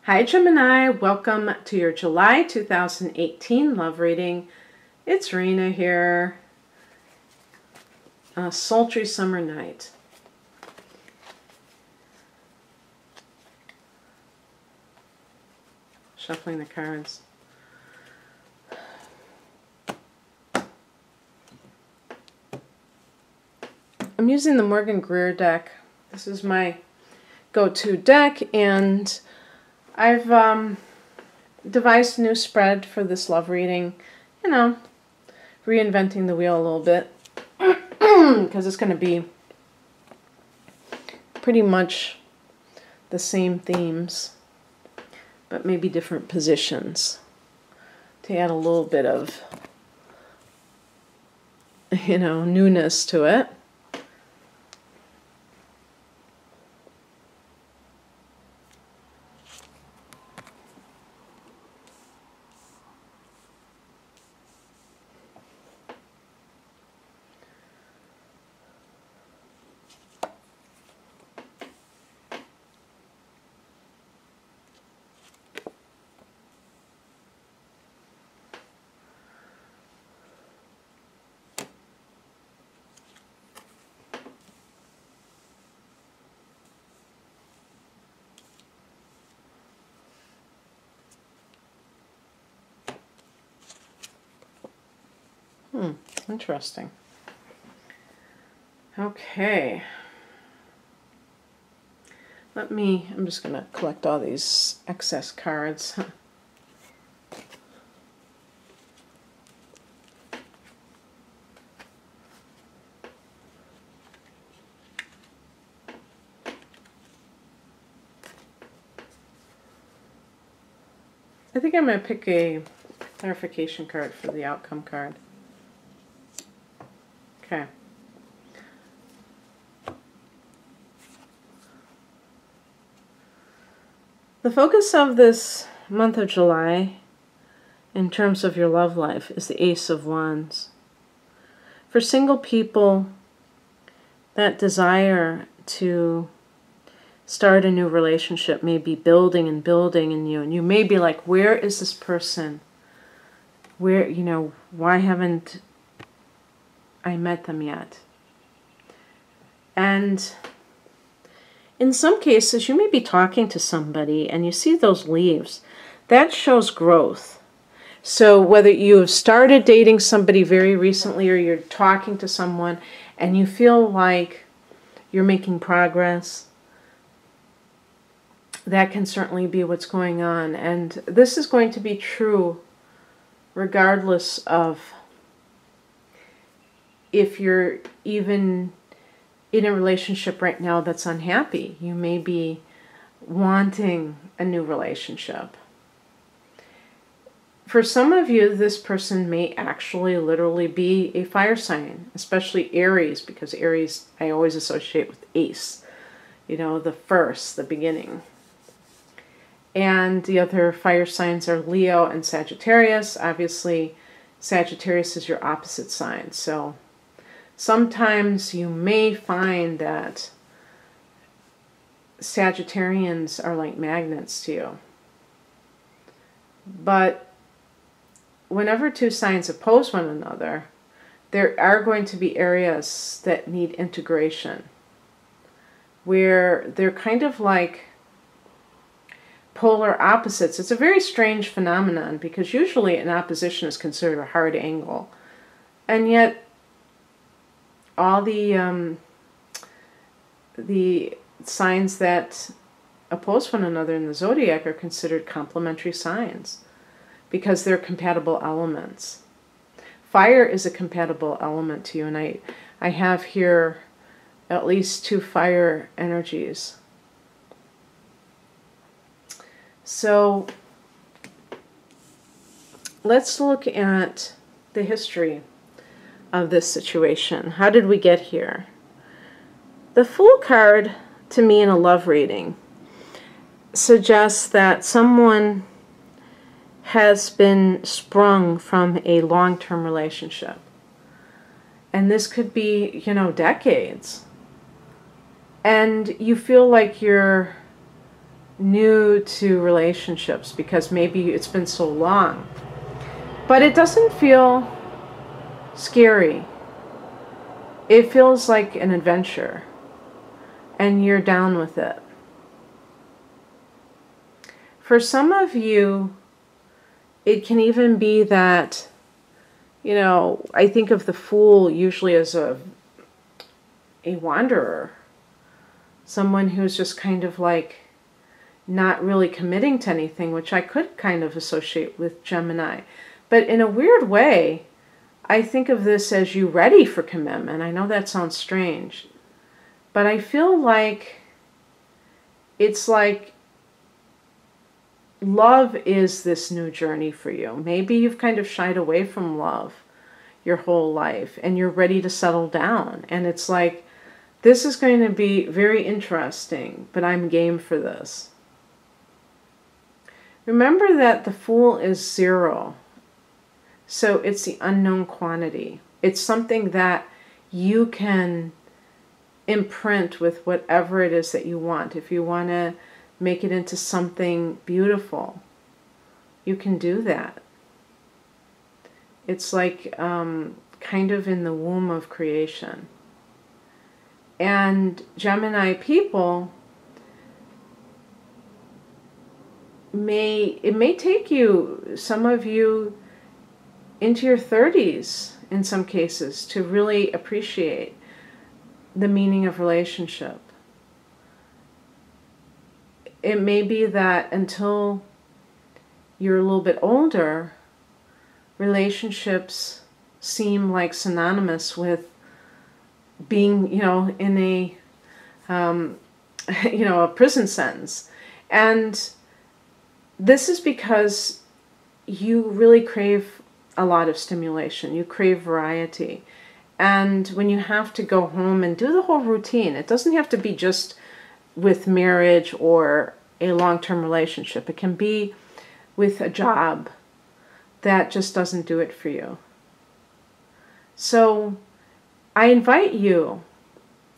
Hi Gemini, welcome to your July 2018 love reading. It's Rena here. A sultry summer night. Shuffling the cards. I'm using the Morgan Greer deck. This is my go-to deck, and I've devised a new spread for this love reading. You know, reinventing the wheel a little bit, because it's going to be pretty much the same themes, but maybe different positions to add a little bit of, newness to it. Interesting. Okay. I'm just going to collect all these excess cards. I think I'm going to pick a clarification card for the outcome card. Okay. The focus of this month of July in terms of your love life is the Ace of Wands. For single people, that desire to start a new relationship may be building and building in you, and you may be like, where is this person? Where, why haven't I met them yet? And in some cases, you may be talking to somebody and you see those leaves. That shows growth. So whether you have started dating somebody very recently or you're talking to someone and you feel like you're making progress, that can certainly be what's going on. And this is going to be true regardless of if you're even in a relationship right now that's unhappy. You may be wanting a new relationship. For some of you, this person may actually literally be a fire sign, especially Aries, because Aries I always associate with ace, the first, the beginning. And the other fire signs are Leo and Sagittarius. Obviously, Sagittarius is your opposite sign, so sometimes you may find that Sagittarians are like magnets to you. But whenever two signs oppose one another, there are going to be areas that need integration, where they're kind of like polar opposites. It's a very strange phenomenon because usually an opposition is considered a hard angle. And yet all the signs that oppose one another in the zodiac are considered complementary signs because they're compatible elements. Fire is a compatible element to you, and I have here at least 2 fire energies. So let's look at the history of this situation. How did we get here? The Fool card, to me in a love reading, suggests that someone has been sprung from a long-term relationship. And this could be, decades. And you feel like you're new to relationships because maybe it's been so long. But it doesn't feel scary. It feels like an adventure, and you're down with it. For some of you, it can even be that, you know, I think of the Fool usually as a wanderer. Someone who's just kind of like not really committing to anything, which I could kind of associate with Gemini. But in a weird way, I think of this as you ready for commitment. I know that sounds strange, but I feel like it's like love is this new journey for you. Maybe you've kind of shied away from love your whole life and you're ready to settle down. And it's like, this is going to be very interesting, but I'm game for this. Remember that the Fool is 0. So it's the unknown quantity. It's something that you can imprint with whatever it is that you want. If you want to make it into something beautiful, you can do that. It's like kind of in the womb of creation. And Gemini people, it may take you, some of you, into your 30s in some cases to really appreciate the meaning of relationship. It may be that until you're a little bit older, relationships seem like synonymous with being, you know, in a, you know, a prison sentence. And this is because you really crave a lot of stimulation. You crave variety. And when you have to go home and do the whole routine, it doesn't have to be just with marriage or a long-term relationship. It can be with a job that just doesn't do it for you. So I invite you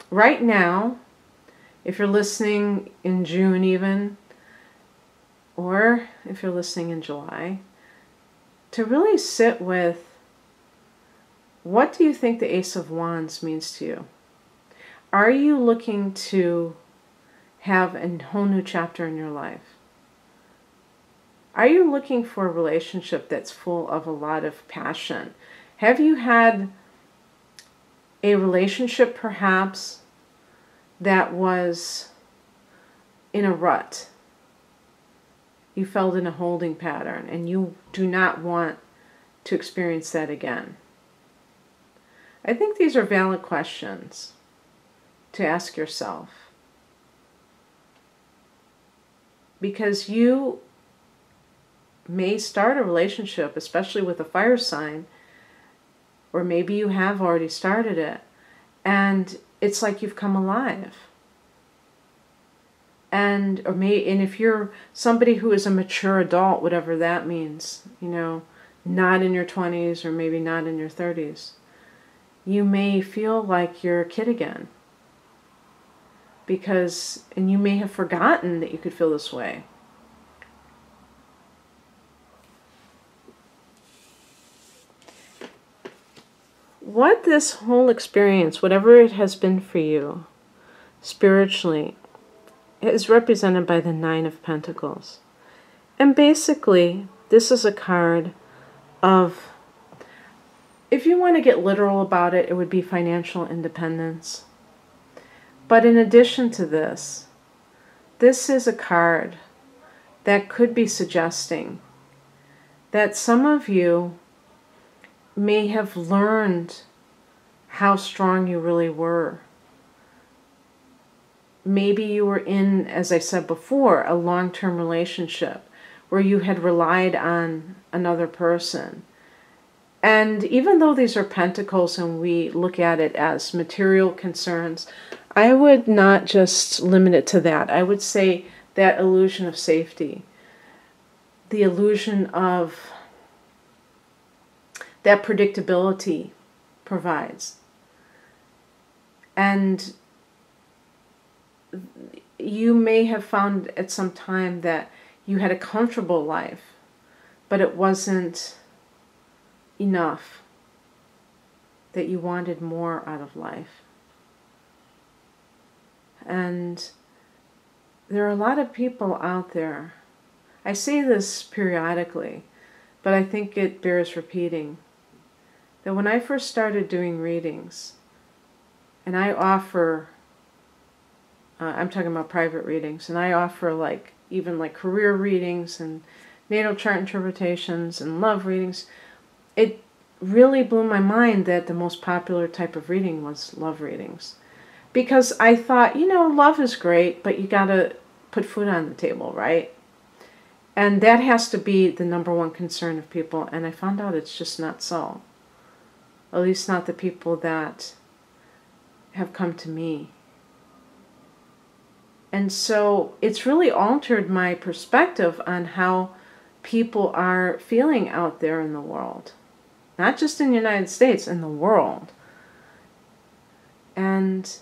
right now, if you're listening in June even, or if you're listening in July, to really sit with, what do you think the Ace of Wands means to you? Are you looking to have a whole new chapter in your life? Are you looking for a relationship that's full of a lot of passion? Have you had a relationship perhaps that was in a rut? You felt in a holding pattern and you do not want to experience that again. I think these are valid questions to ask yourself, because you may start a relationship, especially with a fire sign, or maybe you have already started it, and it's like you've come alive. And if you're somebody who is a mature adult, whatever that means, you know, not in your 20s or maybe not in your 30s, you may feel like you're a kid again. And you may have forgotten that you could feel this way. What this whole experience, whatever it has been for you, spiritually, is represented by the 9 of Pentacles. And basically, this is a card of, if you want to get literal about it, it would be financial independence. But in addition to this is a card that could be suggesting that some of you may have learned how strong you really were. Maybe you were in, as I said before, a long-term relationship where you had relied on another person. And even though these are pentacles and we look at it as material concerns, I would not just limit it to that. I would say that illusion of safety, the illusion of that predictability provides. And you may have found at some time that you had a comfortable life, but it wasn't enough, that you wanted more out of life. And there are a lot of people out there, I say this periodically, but I think it bears repeating, that when I first started doing readings, and I offer, I'm talking about private readings, and I offer even career readings and natal chart interpretations and love readings, it really blew my mind that the most popular type of reading was love readings. Because I thought, love is great, but you gotta put food on the table, right? And that has to be the number one concern of people, and I found out it's just not so. At least not the people that have come to me. And so it's really altered my perspective on how people are feeling out there in the world. Not just in the United States, in the world. And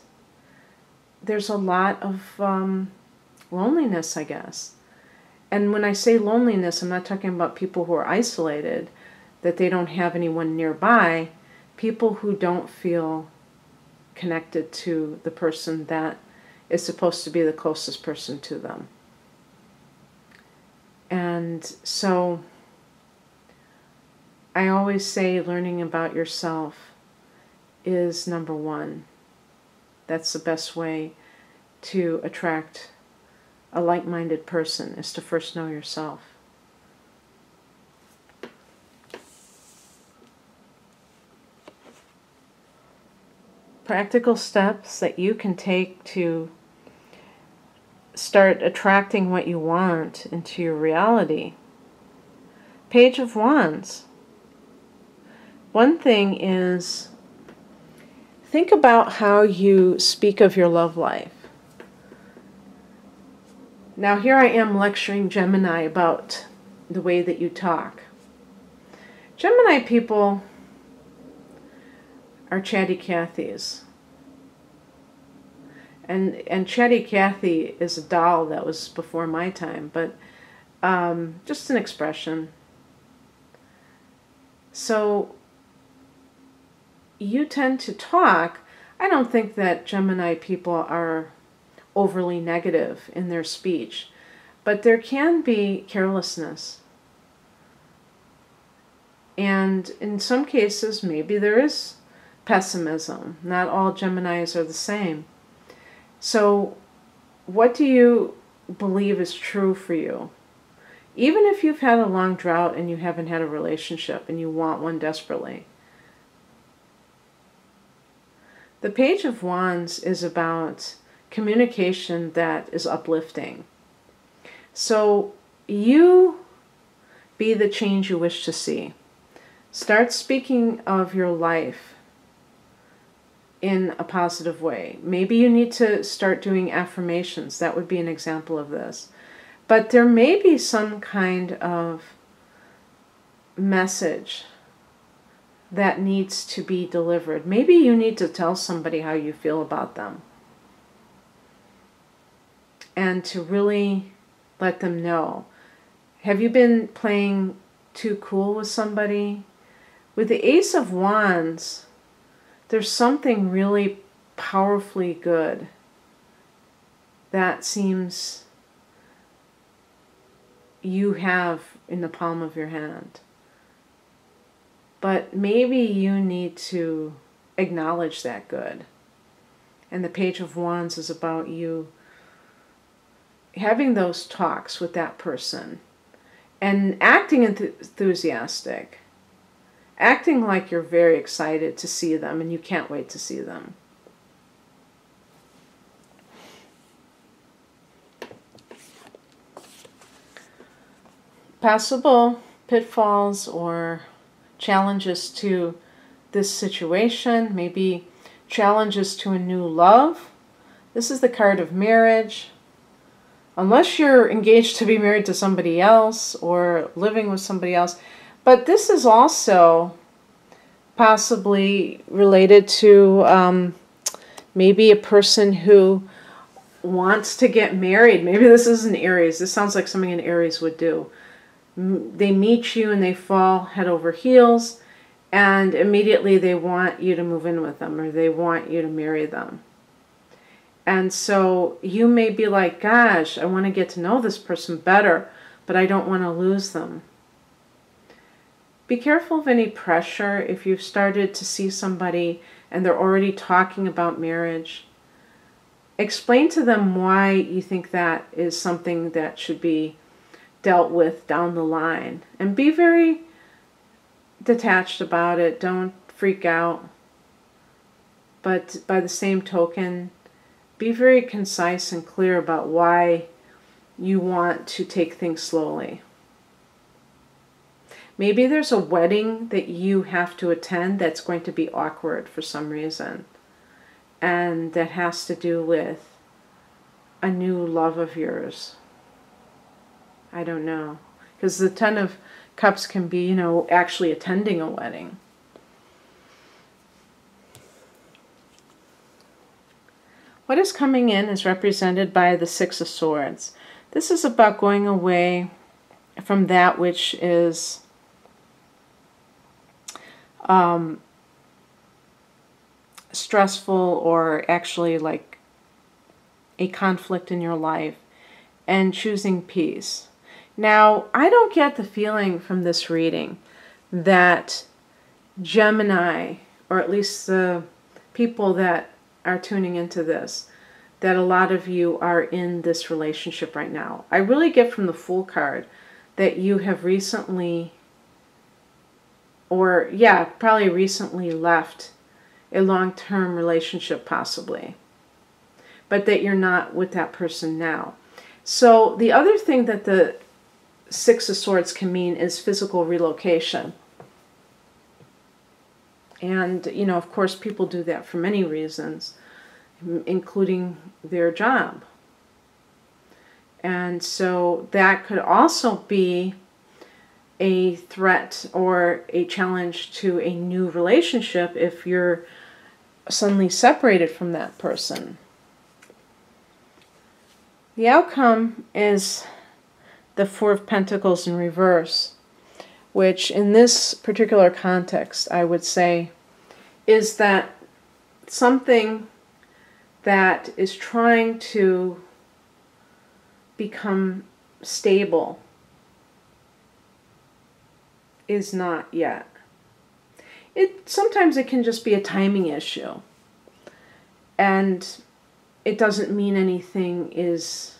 there's a lot of loneliness, I guess. And when I say loneliness, I'm not talking about people who are isolated, that they don't have anyone nearby. People who don't feel connected to the person that is supposed to be the closest person to them. And so I always say learning about yourself is number one. That's the best way to attract a like-minded person, is to first know yourself. Practical steps that you can take to start attracting what you want into your reality. Page of Wands. One thing is, think about how you speak of your love life. Now here I am lecturing Gemini about the way that you talk. Gemini people are chatty Cathys. And chatty Cathy is a doll that was before my time, but just an expression. So you tend to talk. I don't think that Gemini people are overly negative in their speech, but there can be carelessness. And in some cases, maybe there is pessimism. Not all Geminis are the same. So what do you believe is true for you? Even if you've had a long drought and you haven't had a relationship and you want one desperately. The Page of Wands is about communication that is uplifting. So you be the change you wish to see. Start speaking of your life in a positive way. Maybe you need to start doing affirmations. That would be an example of this. But there may be some kind of message that needs to be delivered. Maybe you need to tell somebody how you feel about them. And to really let them know. Have you been playing too cool with somebody? With the Ace of Wands, there's something really powerfully good that seems you have in the palm of your hand. But maybe you need to acknowledge that good. And the Page of Wands is about you having those talks with that person and acting enthusiastic. Acting like you're very excited to see them and you can't wait to see them. Possible pitfalls or challenges to this situation, maybe challenges to a new love. This is the card of marriage. Unless you're engaged to be married to somebody else or living with somebody else. But this is also possibly related to maybe a person who wants to get married. Maybe this is an Aries. This sounds like something an Aries would do. They meet you and they fall head over heels, and immediately they want you to move in with them, or they want you to marry them. And so you may be like, gosh, I want to get to know this person better, but I don't want to lose them. Be careful of any pressure if you've started to see somebody and they're already talking about marriage. Explain to them why you think that is something that should be dealt with down the line. And be very detached about it. Don't freak out. But by the same token, be very concise and clear about why you want to take things slowly. Maybe there's a wedding that you have to attend that's going to be awkward for some reason. And that has to do with a new love of yours. I don't know. Because the Ten of Cups can be, actually attending a wedding. What is coming in is represented by the Six of Swords. This is about going away from that which is stressful, or actually like a conflict in your life, and choosing peace. Now, I don't get the feeling from this reading that Gemini, or at least the people that are tuning into this, that a lot of you are in this relationship right now. I really get from the Fool card that you have recently, or yeah, probably recently left a long-term relationship possibly, but that you're not with that person now. So the other thing that the Six of Swords can mean is physical relocation. And, of course, people do that for many reasons, including their job. And so that could also be a threat or a challenge to a new relationship if you're suddenly separated from that person. The outcome is the Four of Pentacles in reverse, which in this particular context, I would say, is that something that is trying to become stable is not yet. Sometimes it can just be a timing issue, and it doesn't mean anything is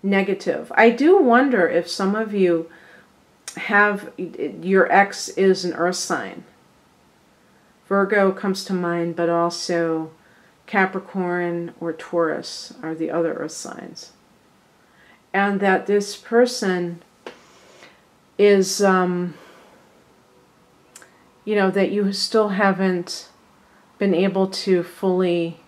negative. I do wonder if some of you have, your ex is an earth sign. Virgo comes to mind, but also Capricorn or Taurus are the other earth signs. And that this person is, that you still haven't been able to fully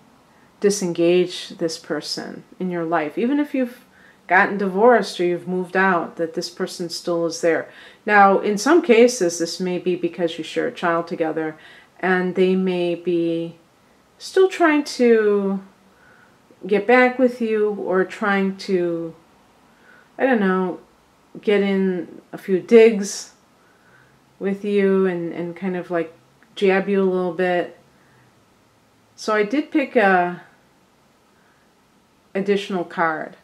disengage this person in your life. Even if you've gotten divorced or you've moved out, that this person still is there. Now, in some cases, this may be because you share a child together, and they may be still trying to get back with you, or trying to, I don't know, get in a few digs with you and kind of like jab you a little bit. So I did pick a additional card.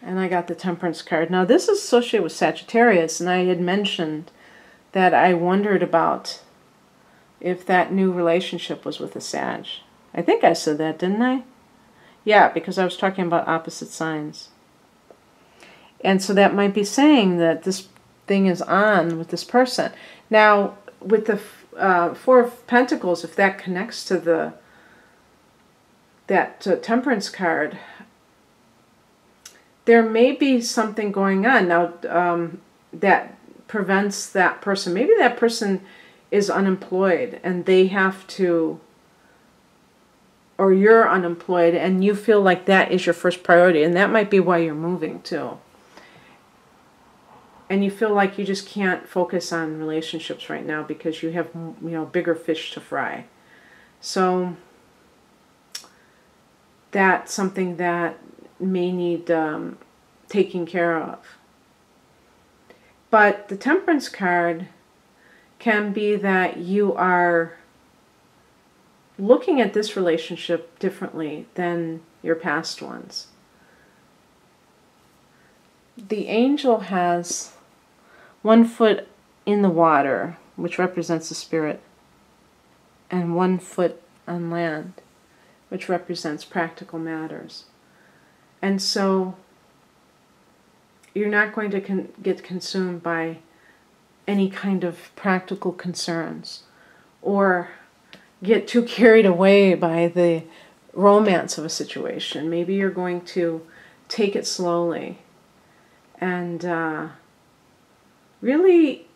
And I got the Temperance card. Now this is associated with Sagittarius, and I had mentioned that I wondered about if that new relationship was with a Sag. I think I said that, didn't I? Yeah, because I was talking about opposite signs. And so that might be saying that this thing is on with this person. Now, with the Four of Pentacles, if that connects to that Temperance card, there may be something going on now that prevents that person. Maybe that person is unemployed and they have to, or you're unemployed and you feel like that is your first priority, and that might be why you're moving too. And you feel like you just can't focus on relationships right now because you have, bigger fish to fry. So that's something that may need taking care of. But the Temperance card can be that you are looking at this relationship differently than your past ones. The angel has one foot in the water, which represents the spirit, and one foot on land, which represents practical matters. And so you're not going to get consumed by any kind of practical concerns or get too carried away by the romance of a situation. Maybe you're going to take it slowly and really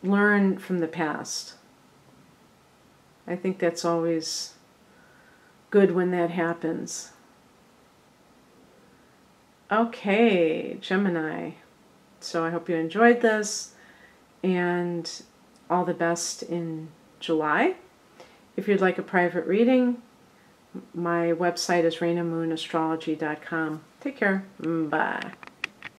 learn from the past. I think that's always good when that happens. Okay, Gemini. So I hope you enjoyed this, and all the best in July. If you'd like a private reading, my website is rainamoonastrology.com. Take care. Bye.